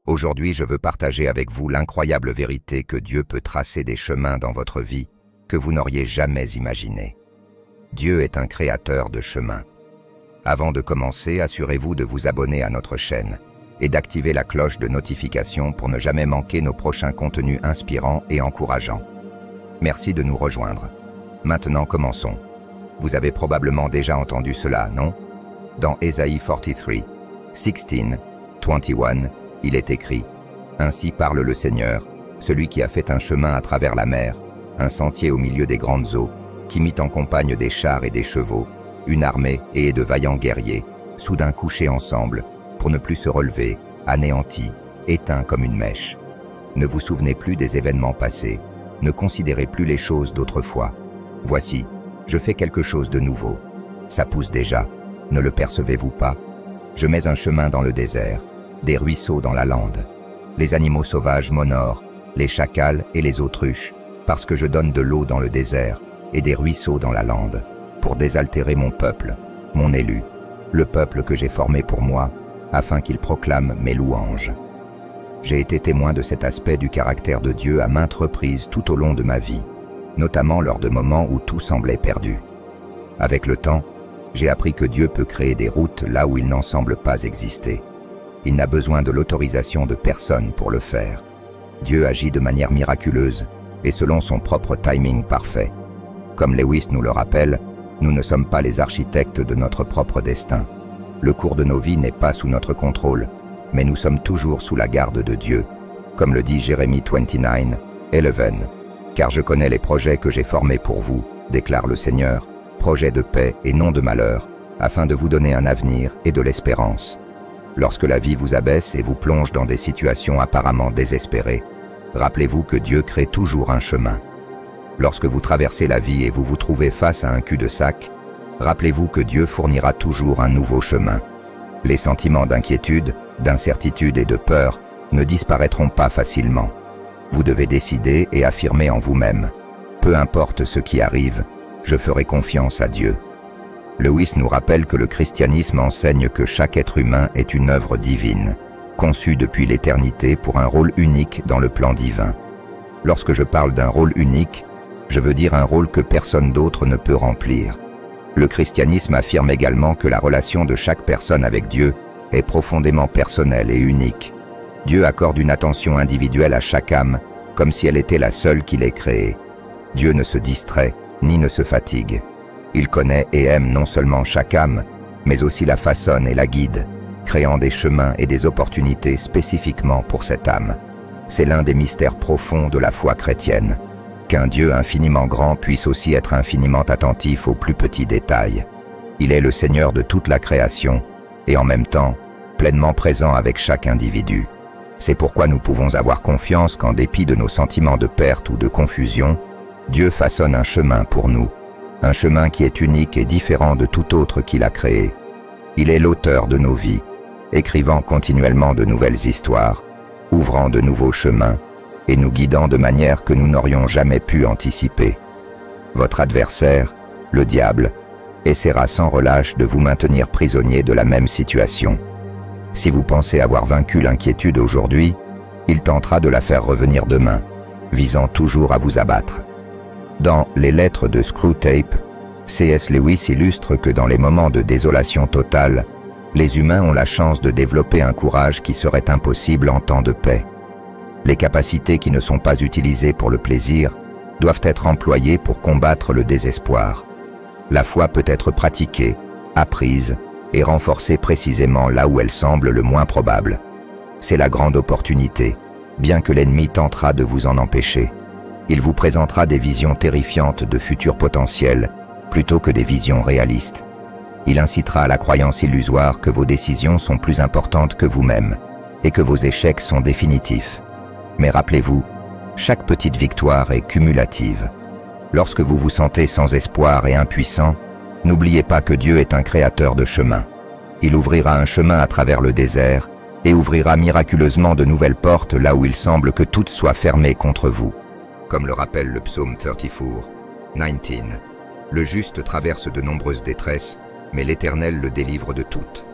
Aujourd'hui, je veux partager avec vous l'incroyable vérité que Dieu peut tracer des chemins dans votre vie que vous n'auriez jamais imaginés. Dieu est un créateur de chemins. Avant de commencer, assurez-vous de vous abonner à notre chaîne et d'activer la cloche de notification pour ne jamais manquer nos prochains contenus inspirants et encourageants. Merci de nous rejoindre. Maintenant, commençons. Vous avez probablement déjà entendu cela, non? Dans Ésaïe 43, 16, 21, il est écrit « Ainsi parle le Seigneur, celui qui a fait un chemin à travers la mer, un sentier au milieu des grandes eaux, qui mit en compagne des chars et des chevaux, une armée et de vaillants guerriers, soudain couchés ensemble, pour ne plus se relever, anéantis, éteints comme une mèche. Ne vous souvenez plus des événements passés, ne considérez plus les choses d'autrefois. Voici, je fais quelque chose de nouveau. Ça pousse déjà, ne le percevez-vous pas? Je mets un chemin dans le désert, des ruisseaux dans la lande. Les animaux sauvages m'honorent, les chacals et les autruches, parce que je donne de l'eau dans le désert et des ruisseaux dans la lande, pour désaltérer mon peuple, mon élu, le peuple que j'ai formé pour moi, afin qu'il proclame mes louanges. J'ai été témoin de cet aspect du caractère de Dieu à maintes reprises tout au long de ma vie, notamment lors de moments où tout semblait perdu. Avec le temps, j'ai appris que Dieu peut créer des routes là où il n'en semble pas exister. Il n'a besoin de l'autorisation de personne pour le faire. Dieu agit de manière miraculeuse et selon son propre timing parfait. Comme Lewis nous le rappelle, nous ne sommes pas les architectes de notre propre destin. Le cours de nos vies n'est pas sous notre contrôle, mais nous sommes toujours sous la garde de Dieu, comme le dit Jérémie 29, 11. Car je connais les projets que j'ai formés pour vous, déclare le Seigneur, projets de paix et non de malheur, afin de vous donner un avenir et de l'espérance. Lorsque la vie vous abaisse et vous plonge dans des situations apparemment désespérées, rappelez-vous que Dieu crée toujours un chemin. Lorsque vous traversez la vie et vous vous trouvez face à un cul-de-sac, rappelez-vous que Dieu fournira toujours un nouveau chemin. Les sentiments d'inquiétude, d'incertitude et de peur ne disparaîtront pas facilement. Vous devez décider et affirmer en vous-même « Peu importe ce qui arrive, je ferai confiance à Dieu ». Lewis nous rappelle que le christianisme enseigne que chaque être humain est une œuvre divine, conçue depuis l'éternité pour un rôle unique dans le plan divin. Lorsque je parle d'un rôle unique, je veux dire un rôle que personne d'autre ne peut remplir. Le christianisme affirme également que la relation de chaque personne avec Dieu est profondément personnelle et unique. Dieu accorde une attention individuelle à chaque âme, comme si elle était la seule qu'il ait créée. Dieu ne se distrait, ni ne se fatigue. Il connaît et aime non seulement chaque âme, mais aussi la façonne et la guide, créant des chemins et des opportunités spécifiquement pour cette âme. C'est l'un des mystères profonds de la foi chrétienne, qu'un Dieu infiniment grand puisse aussi être infiniment attentif aux plus petits détails. Il est le Seigneur de toute la création, et en même temps, pleinement présent avec chaque individu. C'est pourquoi nous pouvons avoir confiance qu'en dépit de nos sentiments de perte ou de confusion, Dieu façonne un chemin pour nous. Un chemin qui est unique et différent de tout autre qu'il a créé. Il est l'auteur de nos vies, écrivant continuellement de nouvelles histoires, ouvrant de nouveaux chemins et nous guidant de manière que nous n'aurions jamais pu anticiper. Votre adversaire, le diable, essaiera sans relâche de vous maintenir prisonnier de la même situation. Si vous pensez avoir vaincu l'inquiétude aujourd'hui, il tentera de la faire revenir demain, visant toujours à vous abattre. Dans Les Lettres de Screwtape, C.S. Lewis illustre que dans les moments de désolation totale, les humains ont la chance de développer un courage qui serait impossible en temps de paix. Les capacités qui ne sont pas utilisées pour le plaisir doivent être employées pour combattre le désespoir. La foi peut être pratiquée, apprise et renforcée précisément là où elle semble le moins probable. C'est la grande opportunité, bien que l'ennemi tentera de vous en empêcher. Il vous présentera des visions terrifiantes de futurs potentiels, plutôt que des visions réalistes. Il incitera à la croyance illusoire que vos décisions sont plus importantes que vous-même, et que vos échecs sont définitifs. Mais rappelez-vous, chaque petite victoire est cumulative. Lorsque vous vous sentez sans espoir et impuissant, n'oubliez pas que Dieu est un créateur de chemins. Il ouvrira un chemin à travers le désert, et ouvrira miraculeusement de nouvelles portes là où il semble que toutes soient fermées contre vous. Comme le rappelle le psaume 34, 19, le juste traverse de nombreuses détresses, mais l'Éternel le délivre de toutes.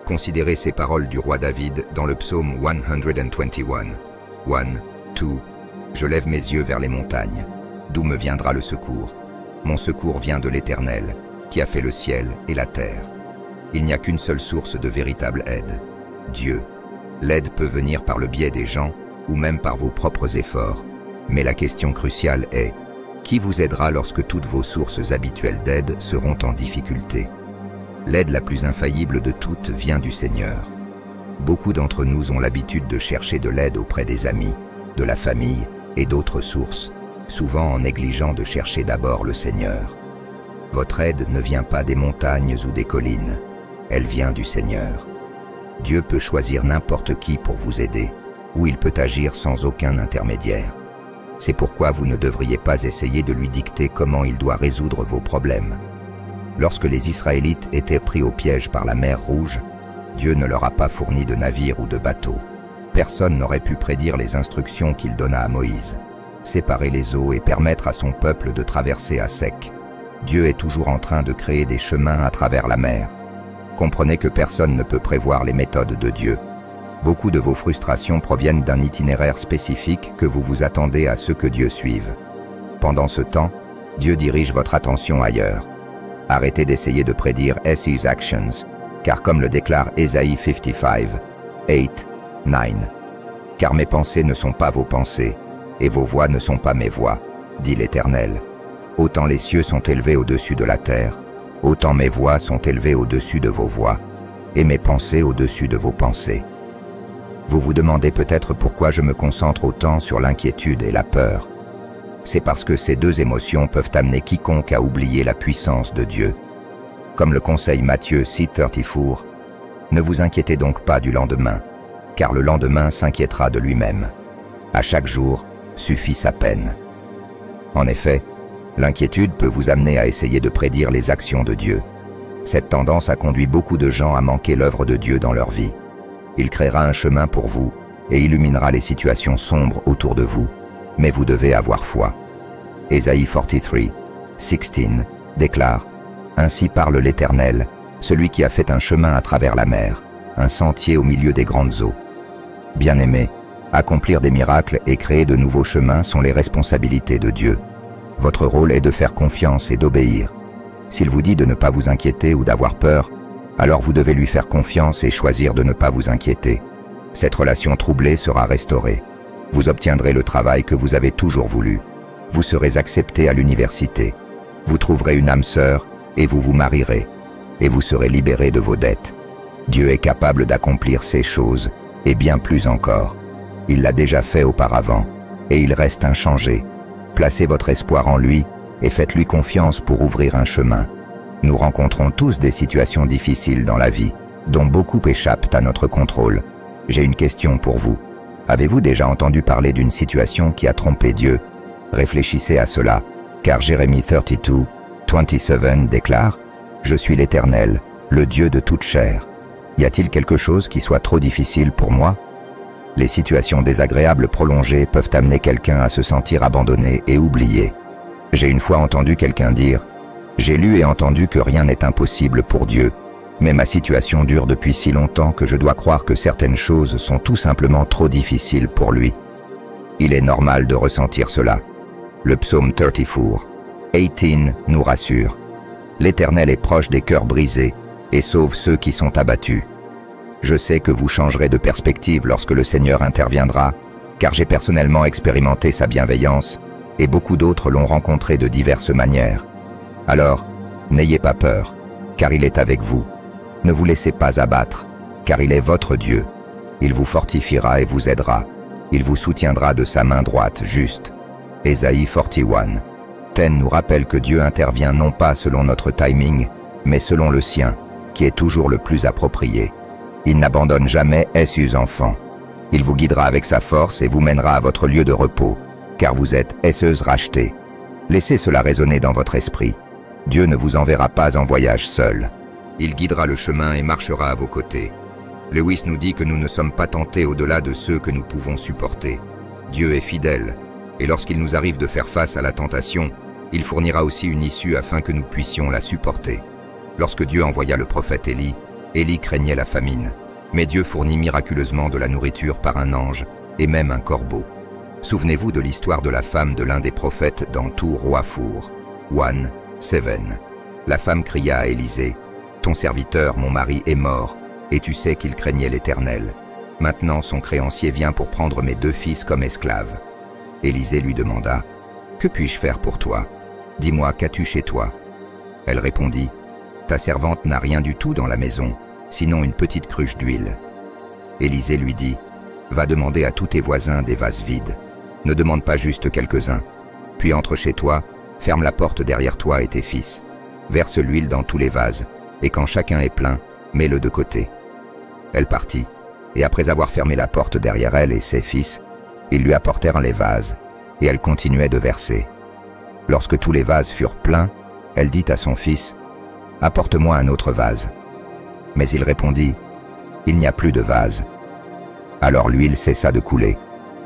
Considérez ces paroles du roi David dans le psaume 121. 1, 2. Je lève mes yeux vers les montagnes. D'où me viendra le secours? Mon secours vient de l'Éternel, qui a fait le ciel et la terre. Il n'y a qu'une seule source de véritable aide, Dieu. L'aide peut venir par le biais des gens ou même par vos propres efforts. Mais la question cruciale est, qui vous aidera lorsque toutes vos sources habituelles d'aide seront en difficulté? L'aide la plus infaillible de toutes vient du Seigneur. Beaucoup d'entre nous ont l'habitude de chercher de l'aide auprès des amis, de la famille et d'autres sources, souvent en négligeant de chercher d'abord le Seigneur. Votre aide ne vient pas des montagnes ou des collines, elle vient du Seigneur. Dieu peut choisir n'importe qui pour vous aider, ou il peut agir sans aucun intermédiaire. C'est pourquoi vous ne devriez pas essayer de lui dicter comment il doit résoudre vos problèmes. Lorsque les Israélites étaient pris au piège par la mer Rouge, Dieu ne leur a pas fourni de navires ou de bateaux. Personne n'aurait pu prédire les instructions qu'il donna à Moïse. Séparer les eaux et permettre à son peuple de traverser à sec. Dieu est toujours en train de créer des chemins à travers la mer. Comprenez que personne ne peut prévoir les méthodes de Dieu. Beaucoup de vos frustrations proviennent d'un itinéraire spécifique que vous vous attendez à ce que Dieu suive. Pendant ce temps, Dieu dirige votre attention ailleurs. Arrêtez d'essayer de prédire His actions, car comme le déclare Ésaïe 55, 8, 9, « Car mes pensées ne sont pas vos pensées, et vos voix ne sont pas mes voix, dit l'Éternel. Autant les cieux sont élevés au-dessus de la terre, autant mes voix sont élevées au-dessus de vos voix, et mes pensées au-dessus de vos pensées. » Vous vous demandez peut-être pourquoi je me concentre autant sur l'inquiétude et la peur. C'est parce que ces deux émotions peuvent amener quiconque à oublier la puissance de Dieu. Comme le conseille Matthieu 6:34, ne vous inquiétez donc pas du lendemain, car le lendemain s'inquiétera de lui-même. À chaque jour suffit sa peine. En effet, l'inquiétude peut vous amener à essayer de prédire les actions de Dieu. Cette tendance a conduit beaucoup de gens à manquer l'œuvre de Dieu dans leur vie. Il créera un chemin pour vous et illuminera les situations sombres autour de vous. Mais vous devez avoir foi. Ésaïe 43, 16 déclare « Ainsi parle l'Éternel, celui qui a fait un chemin à travers la mer, un sentier au milieu des grandes eaux. » Bien-aimés, accomplir des miracles et créer de nouveaux chemins sont les responsabilités de Dieu. Votre rôle est de faire confiance et d'obéir. S'il vous dit de ne pas vous inquiéter ou d'avoir peur, alors vous devez lui faire confiance et choisir de ne pas vous inquiéter. Cette relation troublée sera restaurée. Vous obtiendrez le travail que vous avez toujours voulu. Vous serez accepté à l'université. Vous trouverez une âme sœur et vous vous marierez. Et vous serez libéré de vos dettes. Dieu est capable d'accomplir ces choses et bien plus encore. Il l'a déjà fait auparavant et il reste inchangé. Placez votre espoir en lui et faites-lui confiance pour ouvrir un chemin. Nous rencontrons tous des situations difficiles dans la vie, dont beaucoup échappent à notre contrôle. J'ai une question pour vous. Avez-vous déjà entendu parler d'une situation qui a trompé Dieu? Réfléchissez à cela, car Jérémie 32, 27 déclare « Je suis l'Éternel, le Dieu de toute chair. Y a-t-il quelque chose qui soit trop difficile pour moi ?» Les situations désagréables prolongées peuvent amener quelqu'un à se sentir abandonné et oublié. J'ai une fois entendu quelqu'un dire « J'ai lu et entendu que rien n'est impossible pour Dieu. Mais ma situation dure depuis si longtemps que je dois croire que certaines choses sont tout simplement trop difficiles pour lui. » Il est normal de ressentir cela. Le psaume 34, 18 nous rassure. L'Éternel est proche des cœurs brisés et sauve ceux qui sont abattus. Je sais que vous changerez de perspective lorsque le Seigneur interviendra, car j'ai personnellement expérimenté sa bienveillance et beaucoup d'autres l'ont rencontré de diverses manières. Alors, n'ayez pas peur, car il est avec vous. Ne vous laissez pas abattre, car il est votre Dieu. Il vous fortifiera et vous aidera. Il vous soutiendra de sa main droite juste. Ésaïe 41. 10 nous rappelle que Dieu intervient non pas selon notre timing, mais selon le sien, qui est toujours le plus approprié. Il n'abandonne jamais ses enfants. Il vous guidera avec sa force et vous mènera à votre lieu de repos, car vous êtes esseuse rachetée. Laissez cela résonner dans votre esprit. Dieu ne vous enverra pas en voyage seul. Il guidera le chemin et marchera à vos côtés. Lewis nous dit que nous ne sommes pas tentés au-delà de ceux que nous pouvons supporter. Dieu est fidèle, et lorsqu'il nous arrive de faire face à la tentation, il fournira aussi une issue afin que nous puissions la supporter. Lorsque Dieu envoya le prophète Élie, Élie craignait la famine, mais Dieu fournit miraculeusement de la nourriture par un ange et même un corbeau. Souvenez-vous de l'histoire de la femme de l'un des prophètes dans Tout Roi Four, 1:7. La femme cria à Élisée, « Ton serviteur, mon mari, est mort, et tu sais qu'il craignait l'Éternel. Maintenant son créancier vient pour prendre mes 2 fils comme esclaves. » Élisée lui demanda, « Que puis-je faire pour toi? Dis-moi, qu'as-tu chez toi ?» Elle répondit, « Ta servante n'a rien du tout dans la maison, sinon une petite cruche d'huile. » Élisée lui dit, « Va demander à tous tes voisins des vases vides. Ne demande pas juste quelques-uns. Puis entre chez toi, ferme la porte derrière toi et tes fils. Verse l'huile dans tous les vases, et quand chacun est plein, mets-le de côté. » Elle partit, et après avoir fermé la porte derrière elle et ses fils, ils lui apportèrent les vases, et elle continuait de verser. Lorsque tous les vases furent pleins, elle dit à son fils, « Apporte-moi un autre vase. » Mais il répondit, « Il n'y a plus de vase. » Alors l'huile cessa de couler.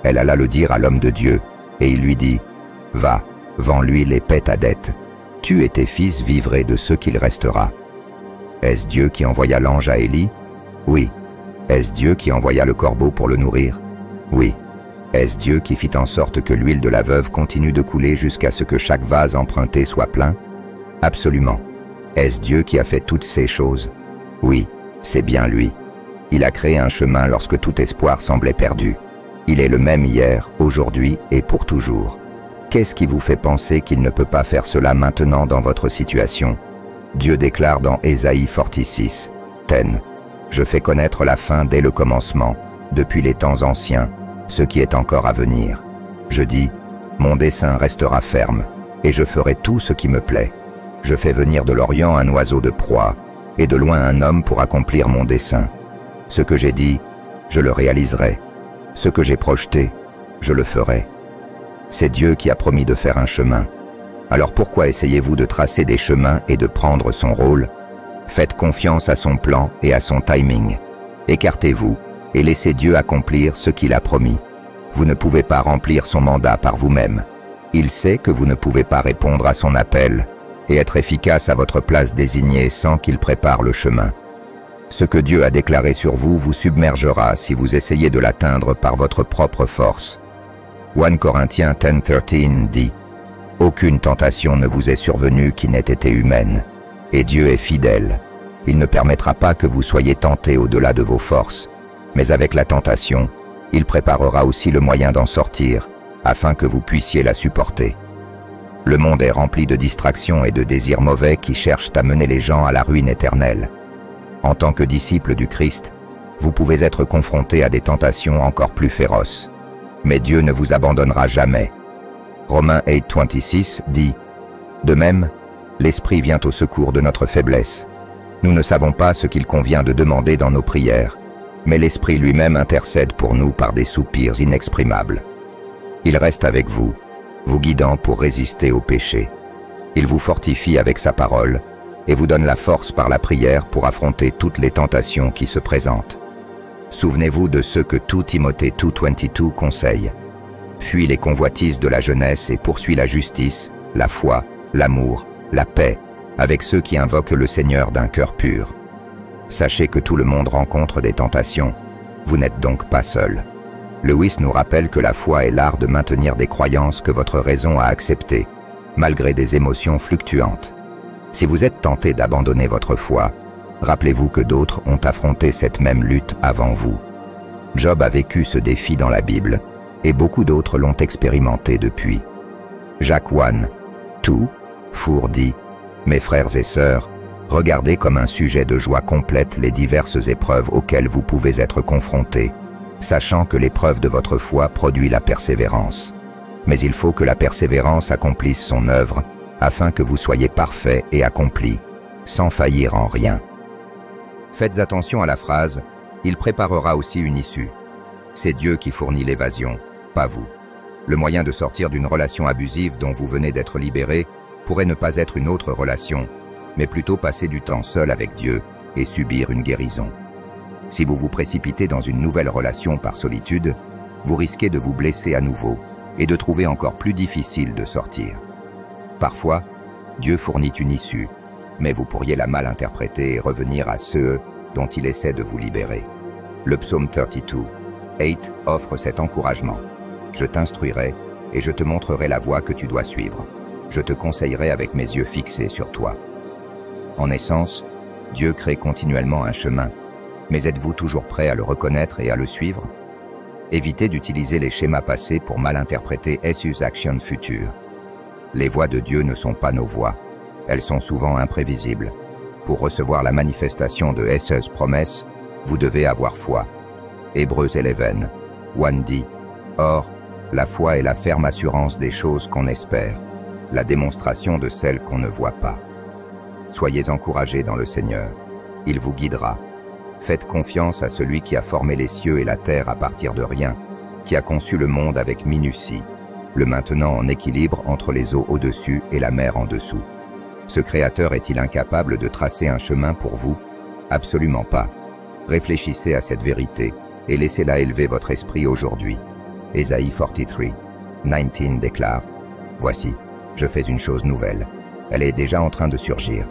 Elle alla le dire à l'homme de Dieu, et il lui dit, « Va, vends l'huile et paie ta dette. Tu et tes fils vivrez de ce qu'il restera. » Est-ce Dieu qui envoya l'ange à Élie? Oui. Est-ce Dieu qui envoya le corbeau pour le nourrir? Oui. Est-ce Dieu qui fit en sorte que l'huile de la veuve continue de couler jusqu'à ce que chaque vase emprunté soit plein? Absolument. Est-ce Dieu qui a fait toutes ces choses? Oui, c'est bien lui. Il a créé un chemin lorsque tout espoir semblait perdu. Il est le même hier, aujourd'hui et pour toujours. Qu'est-ce qui vous fait penser qu'il ne peut pas faire cela maintenant dans votre situation? Dieu déclare dans Ésaïe 46:10, « Je fais connaître la fin dès le commencement, depuis les temps anciens, ce qui est encore à venir. Je dis, mon dessein restera ferme, et je ferai tout ce qui me plaît. Je fais venir de l'Orient un oiseau de proie, et de loin un homme pour accomplir mon dessein. Ce que j'ai dit, je le réaliserai. Ce que j'ai projeté, je le ferai. » C'est Dieu qui a promis de faire un chemin. Alors pourquoi essayez-vous de tracer des chemins et de prendre son rôle? Faites confiance à son plan et à son timing. Écartez-vous et laissez Dieu accomplir ce qu'il a promis. Vous ne pouvez pas remplir son mandat par vous-même. Il sait que vous ne pouvez pas répondre à son appel et être efficace à votre place désignée sans qu'il prépare le chemin. Ce que Dieu a déclaré sur vous vous submergera si vous essayez de l'atteindre par votre propre force. 1 Corinthiens 10:13 dit, « Aucune tentation ne vous est survenue qui n'ait été humaine, et Dieu est fidèle. Il ne permettra pas que vous soyez tentés au-delà de vos forces, mais avec la tentation, il préparera aussi le moyen d'en sortir, afin que vous puissiez la supporter. » Le monde est rempli de distractions et de désirs mauvais qui cherchent à mener les gens à la ruine éternelle. En tant que disciple du Christ, vous pouvez être confronté à des tentations encore plus féroces. Mais Dieu ne vous abandonnera jamais. Romains 8:26 dit, « De même, l'Esprit vient au secours de notre faiblesse. Nous ne savons pas ce qu'il convient de demander dans nos prières, mais l'Esprit lui-même intercède pour nous par des soupirs inexprimables. Il reste avec vous, vous guidant pour résister au péché. Il vous fortifie avec sa parole et vous donne la force par la prière pour affronter toutes les tentations qui se présentent. Souvenez-vous de ce que 2 Timothée 2:22 conseille. Fuis les convoitises de la jeunesse et poursuis la justice, la foi, l'amour, la paix, avec ceux qui invoquent le Seigneur d'un cœur pur. Sachez que tout le monde rencontre des tentations. Vous n'êtes donc pas seul. Lewis nous rappelle que la foi est l'art de maintenir des croyances que votre raison a acceptées, malgré des émotions fluctuantes. Si vous êtes tenté d'abandonner votre foi, rappelez-vous que d'autres ont affronté cette même lutte avant vous. Job a vécu ce défi dans la Bible, et beaucoup d'autres l'ont expérimenté depuis. Jacques 1:2 dit, « Mes frères et sœurs, regardez comme un sujet de joie complète les diverses épreuves auxquelles vous pouvez être confrontés, sachant que l'épreuve de votre foi produit la persévérance. Mais il faut que la persévérance accomplisse son œuvre, afin que vous soyez parfaits et accomplis, sans faillir en rien. » Faites attention à la phrase « Il préparera aussi une issue ». C'est Dieu qui fournit l'évasion, pas vous. Le moyen de sortir d'une relation abusive dont vous venez d'être libéré pourrait ne pas être une autre relation, mais plutôt passer du temps seul avec Dieu et subir une guérison. Si vous vous précipitez dans une nouvelle relation par solitude, vous risquez de vous blesser à nouveau et de trouver encore plus difficile de sortir. Parfois, Dieu fournit une issue, mais vous pourriez la mal interpréter et revenir à ce dont il essaie de vous libérer. Le psaume 32:8 offre cet encouragement. Je t'instruirai et je te montrerai la voie que tu dois suivre. Je te conseillerai avec mes yeux fixés sur toi. En essence, Dieu crée continuellement un chemin, mais êtes-vous toujours prêt à le reconnaître et à le suivre? Évitez d'utiliser les schémas passés pour mal interpréter ses actions futures. Les voies de Dieu ne sont pas nos voies. Elles sont souvent imprévisibles. Pour recevoir la manifestation de ses promesses, vous devez avoir foi. Hébreux 11:1 dit « Or, la foi est la ferme assurance des choses qu'on espère, la démonstration de celles qu'on ne voit pas. » Soyez encouragés dans le Seigneur. Il vous guidera. Faites confiance à celui qui a formé les cieux et la terre à partir de rien, qui a conçu le monde avec minutie, le maintenant en équilibre entre les eaux au-dessus et la mer en dessous. Ce Créateur est-il incapable de tracer un chemin pour vous? Absolument pas. Réfléchissez à cette vérité et laissez-la élever votre esprit aujourd'hui. Ésaïe 43:19 déclare « Voici, je fais une chose nouvelle. Elle est déjà en train de surgir.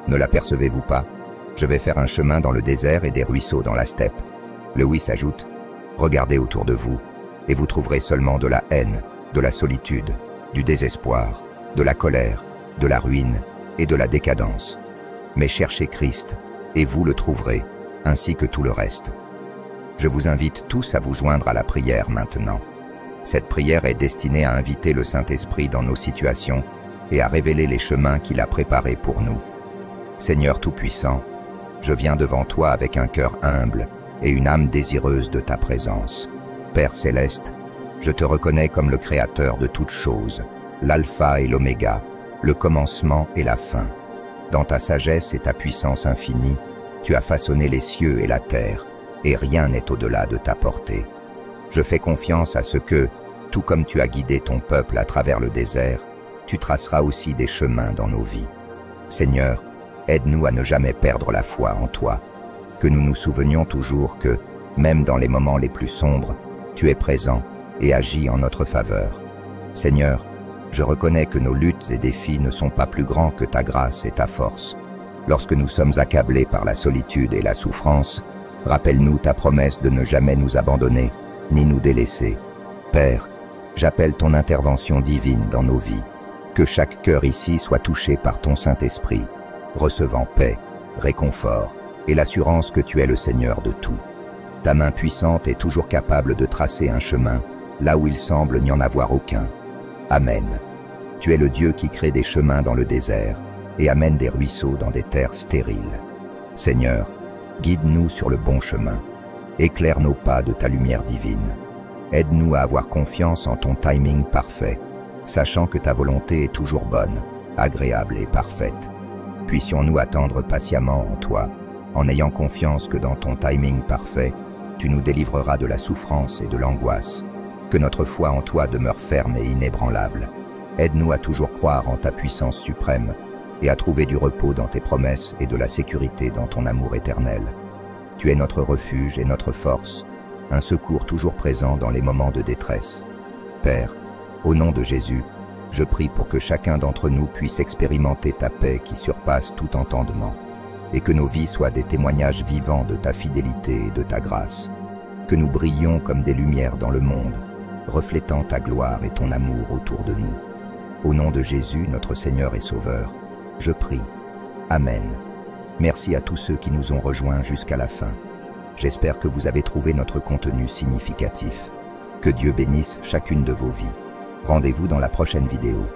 Ne l'apercevez-vous pas? Je vais faire un chemin dans le désert et des ruisseaux dans la steppe. » Le 8 ajoute « Regardez autour de vous, et vous trouverez seulement de la haine, de la solitude, du désespoir, de la colère, de la ruine et de la décadence. Mais cherchez Christ, et vous le trouverez, ainsi que tout le reste. » Je vous invite tous à vous joindre à la prière maintenant. Cette prière est destinée à inviter le Saint-Esprit dans nos situations et à révéler les chemins qu'il a préparés pour nous. Seigneur Tout-Puissant, je viens devant toi avec un cœur humble et une âme désireuse de ta présence. Père Céleste, je te reconnais comme le Créateur de toutes choses, l'alpha et l'oméga, le commencement et la fin. Dans ta sagesse et ta puissance infinie, tu as façonné les cieux et la terre, et rien n'est au-delà de ta portée. Je fais confiance à ce que, tout comme tu as guidé ton peuple à travers le désert, tu traceras aussi des chemins dans nos vies. Seigneur, aide-nous à ne jamais perdre la foi en toi, que nous nous souvenions toujours que, même dans les moments les plus sombres, tu es présent et agis en notre faveur. Seigneur, je reconnais que nos luttes et défis ne sont pas plus grands que ta grâce et ta force. Lorsque nous sommes accablés par la solitude et la souffrance, rappelle-nous ta promesse de ne jamais nous abandonner, ni nous délaisser. Père, j'appelle ton intervention divine dans nos vies. Que chaque cœur ici soit touché par ton Saint-Esprit, recevant paix, réconfort et l'assurance que tu es le Seigneur de tout. Ta main puissante est toujours capable de tracer un chemin là où il semble n'y en avoir aucun. Amen. Tu es le Dieu qui crée des chemins dans le désert et amène des ruisseaux dans des terres stériles. Seigneur, guide-nous sur le bon chemin. Éclaire nos pas de ta lumière divine. Aide-nous à avoir confiance en ton timing parfait, sachant que ta volonté est toujours bonne, agréable et parfaite. Puissions-nous attendre patiemment en toi, en ayant confiance que dans ton timing parfait, tu nous délivreras de la souffrance et de l'angoisse. Que notre foi en toi demeure ferme et inébranlable. Aide-nous à toujours croire en ta puissance suprême et à trouver du repos dans tes promesses et de la sécurité dans ton amour éternel. Tu es notre refuge et notre force, un secours toujours présent dans les moments de détresse. Père, au nom de Jésus, je prie pour que chacun d'entre nous puisse expérimenter ta paix qui surpasse tout entendement, et que nos vies soient des témoignages vivants de ta fidélité et de ta grâce, que nous brillions comme des lumières dans le monde, reflétant ta gloire et ton amour autour de nous. Au nom de Jésus, notre Seigneur et Sauveur, je prie. Amen. Merci à tous ceux qui nous ont rejoints jusqu'à la fin. J'espère que vous avez trouvé notre contenu significatif. Que Dieu bénisse chacune de vos vies. Rendez-vous dans la prochaine vidéo.